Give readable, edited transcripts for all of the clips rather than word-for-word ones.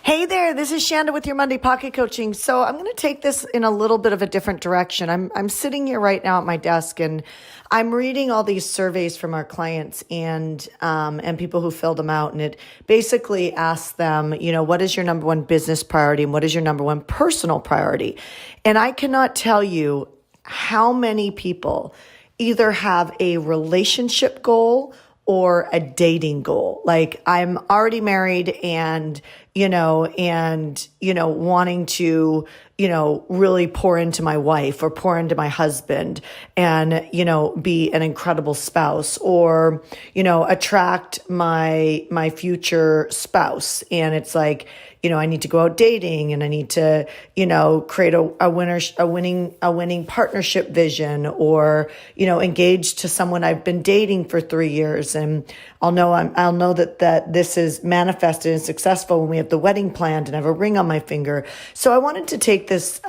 Hey there, this is Shanda with your Monday Pocket Coaching. So I'm going to take this in a little bit of a different direction. I'm sitting here right now at my desk and I'm reading all these surveys from our clients and people who filled them out, and it basically asks them, what is your number one business priority and what is your number one personal priority? And I cannot tell you how many people either have a relationship goal or a dating goal. Like, I'm already married and wanting to, really pour into my wife or pour into my husband and, be an incredible spouse or, attract my future spouse. And it's like, I need to go out dating and I need to, create a winning partnership vision or, engage to someone I've been dating for 3 years. And I'll know that this is manifested and successful when we have the wedding planned and have a ring on my finger. So I wanted to take this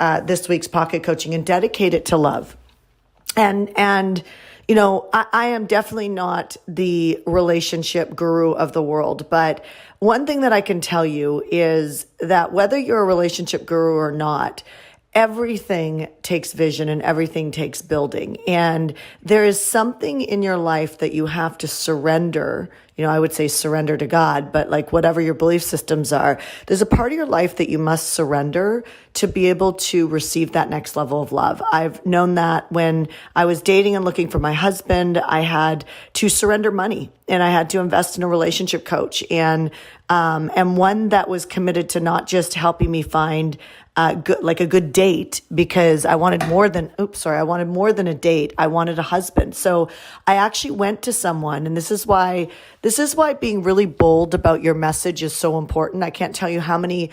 week's pocket coaching and dedicate it to love. And I am definitely not the relationship guru of the world, but one thing that I can tell you is that whether you're a relationship guru or not, everything takes vision and everything takes building. And there is something in your life that you have to surrender. I would say surrender to God, but like whatever your belief systems are, there's a part of your life that you must surrender to be able to receive that next level of love. I've known that when I was dating and looking for my husband, I had to surrender money and I had to invest in a relationship coach and one that was committed to not just helping me find a good date, because I wanted more than a date. I wanted a husband. So I actually went to someone, and this is why being really bold about your message is so important. I can't tell you how many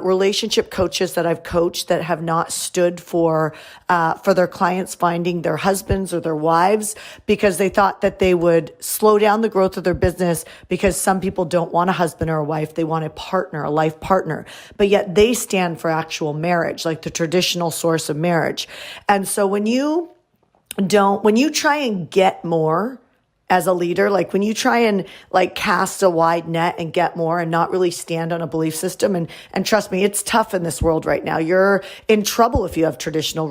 relationship coaches that I've coached that have not stood for their clients finding their husbands or their wives because they thought that they would slow down the growth of their business, because some people don't want a husband or a wife. They want a partner, a life partner, but yet they stand for actual marriage, like the traditional source of marriage. And so when you try and get more as a leader, like when you try and like cast a wide net and get more and not really stand on a belief system, and trust me, it's tough in this world right now. You're in trouble if you have traditional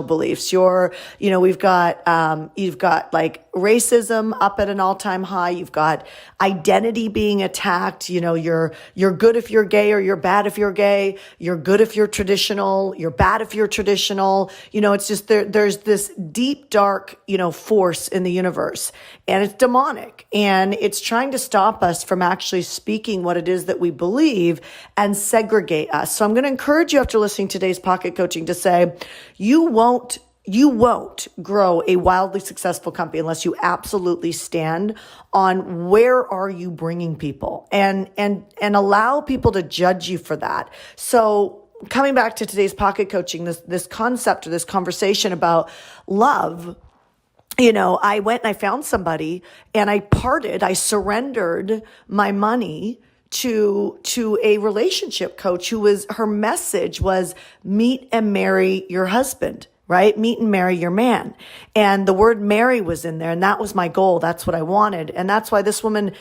beliefs. You've got like racism up at an all-time high. You've got identity being attacked. You're good if you're gay or you're bad if you're gay. You're good if you're traditional. You're bad if you're traditional. It's just there's this deep, dark, force in the universe. And it's demonic, and it's trying to stop us from actually speaking what it is that we believe and segregate us. So I'm going to encourage you after listening to today's pocket coaching to say, you won't grow a wildly successful company unless you absolutely stand on where are you bringing people and allow people to judge you for that. So coming back to today's pocket coaching, this concept or this conversation about love, I went and I found somebody and I surrendered my money to a relationship coach her message was meet and marry your husband, right? Meet and marry your man. And the word marry was in there, and that was my goal. That's what I wanted. And that's why this woman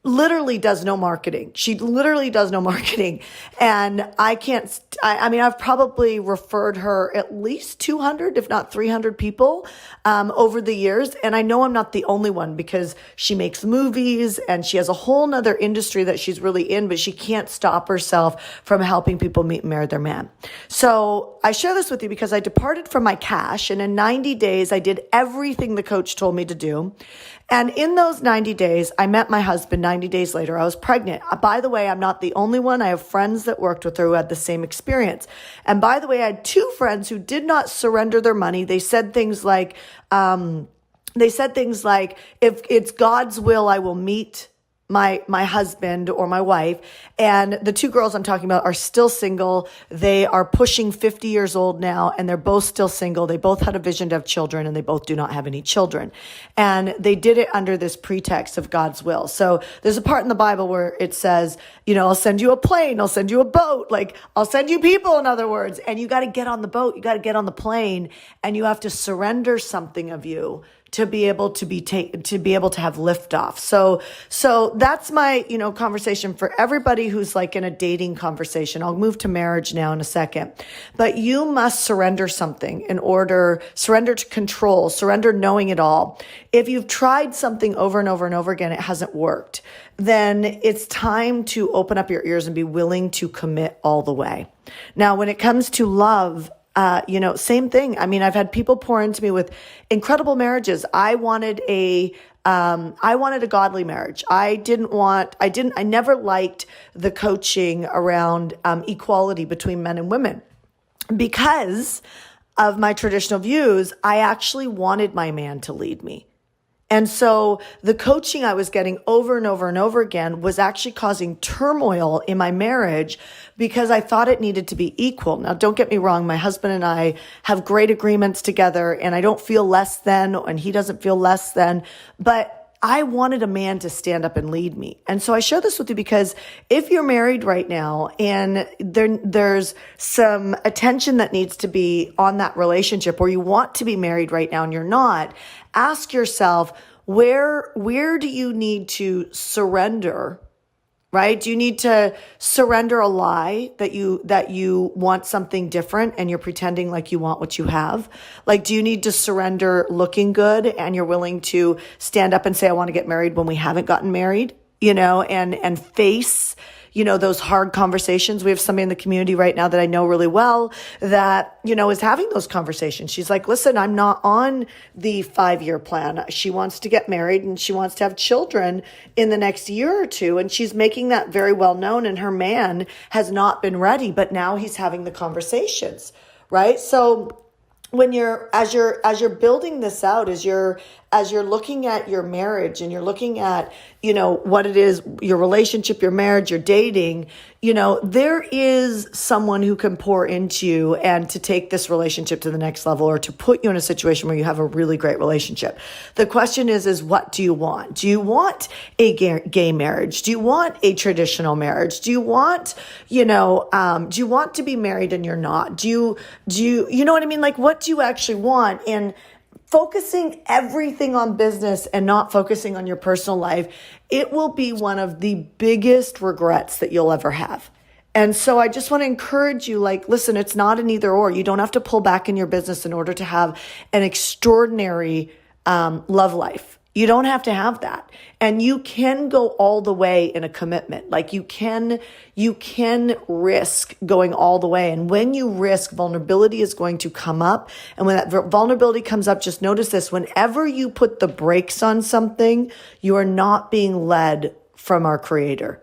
literally does no marketing. She literally does no marketing. And I've probably referred her at least 200, if not 300 people, over the years. And I know I'm not the only one, because she makes movies and she has a whole nother industry that she's really in, but she can't stop herself from helping people meet and marry their man. So I share this with you because I departed from my cash, and in 90 days, I did everything the coach told me to do. And in those 90 days, I met my husband. 90 days later, I was pregnant. By the way, I'm not the only one. I have friends that worked with her who had the same experience. And by the way, I had 2 friends who did not surrender their money. They said things like, if it's God's will, I will meet my husband or my wife. And the 2 girls I'm talking about are still single. They are pushing 50 years old now, and they're both still single. They both had a vision to have children, and they both do not have any children. And they did it under this pretext of God's will. So there's a part in the Bible where it says, I'll send you a plane, I'll send you a boat, like I'll send you people, in other words. And you got to get on the boat, you got to get on the plane, and you have to surrender something of you to be able to have liftoff. So that's my, conversation for everybody who's like in a dating conversation. I'll move to marriage now in a second, but you must surrender something surrender to control, surrender knowing it all. If you've tried something over and over and over again, it hasn't worked, then it's time to open up your ears and be willing to commit all the way. Now, when it comes to love, same thing. I mean, I've had people pour into me with incredible marriages. I wanted a godly marriage. I never liked the coaching around equality between men and women because of my traditional views. I actually wanted my man to lead me. And so the coaching I was getting over and over and over again was actually causing turmoil in my marriage because I thought it needed to be equal. Now, don't get me wrong. My husband and I have great agreements together and I don't feel less than, and he doesn't feel less than, but I wanted a man to stand up and lead me. And so I share this with you because if you're married right now and there's some attention that needs to be on that relationship, or you want to be married right now and you're not, ask yourself, where do you need to surrender? Right? Do you need to surrender a lie that you want something different and you're pretending like you want what you have? Like, do you need to surrender looking good and you're willing to stand up and say, I want to get married when we haven't gotten married, and face, those hard conversations. We have somebody in the community right now that I know really well that, is having those conversations. She's like, listen, I'm not on the 5-year plan. She wants to get married and she wants to have children in the next year or two. And she's making that very well known. And her man has not been ready, but now he's having the conversations, right? So as you're building this out, as you're looking at your marriage and you're looking at, what it is, your relationship, your marriage, your dating, there is someone who can pour into you and to take this relationship to the next level or to put you in a situation where you have a really great relationship. The question is what do you want? Do you want a gay marriage? Do you want a traditional marriage? Do you want, do you want to be married and you're not? Do you know what I mean? Like, what do you actually want? And focusing everything on business and not focusing on your personal life, it will be one of the biggest regrets that you'll ever have. And so I just want to encourage you, listen, it's not an either or. You don't have to pull back in your business in order to have an extraordinary love life. You don't have to have that. And you can go all the way in a commitment. Like you can risk going all the way. And when you risk, vulnerability is going to come up. And when that vulnerability comes up, just notice this: whenever you put the brakes on something, you are not being led from our Creator.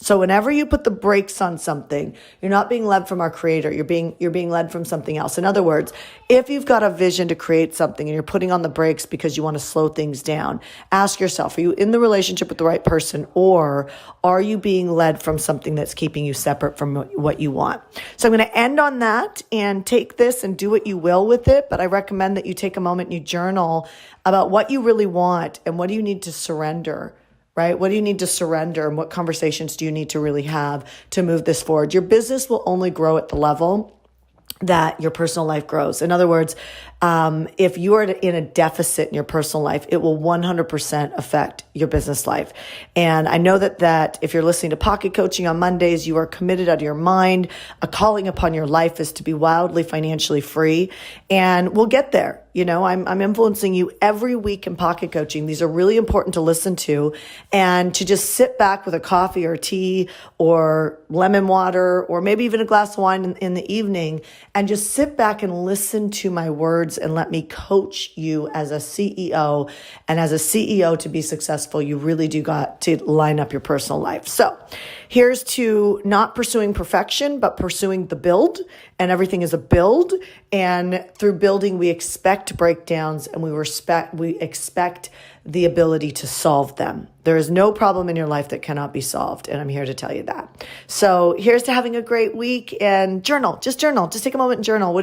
So whenever you put the brakes on something, you're not being led from our Creator. You're being led from something else. In other words, if you've got a vision to create something and you're putting on the brakes because you want to slow things down, ask yourself, are you in the relationship with the right person, or are you being led from something that's keeping you separate from what you want? So I'm going to end on that and take this and do what you will with it. But I recommend that you take a moment and you journal about what you really want and what do you need to surrender. Right? What do you need to surrender and what conversations do you need to really have to move this forward? Your business will only grow at the level that your personal life grows. In other words, if you are in a deficit in your personal life, it will 100% affect your business life. And I know that if you're listening to Pocket Coaching on Mondays, you are committed out of your mind. A calling upon your life is to be wildly financially free. And we'll get there. I'm influencing you every week in Pocket Coaching. These are really important to listen to and to just sit back with a coffee or tea or lemon water or maybe even a glass of wine in the evening and just sit back and listen to my words and let me coach you as a CEO. And as a CEO, to be successful, you really do got to line up your personal life. So here's to not pursuing perfection, but pursuing the build. And everything is a build. And through building, we expect breakdowns and we expect the ability to solve them. There is no problem in your life that cannot be solved. And I'm here to tell you that. So here's to having a great week and journal. Just take a moment and journal.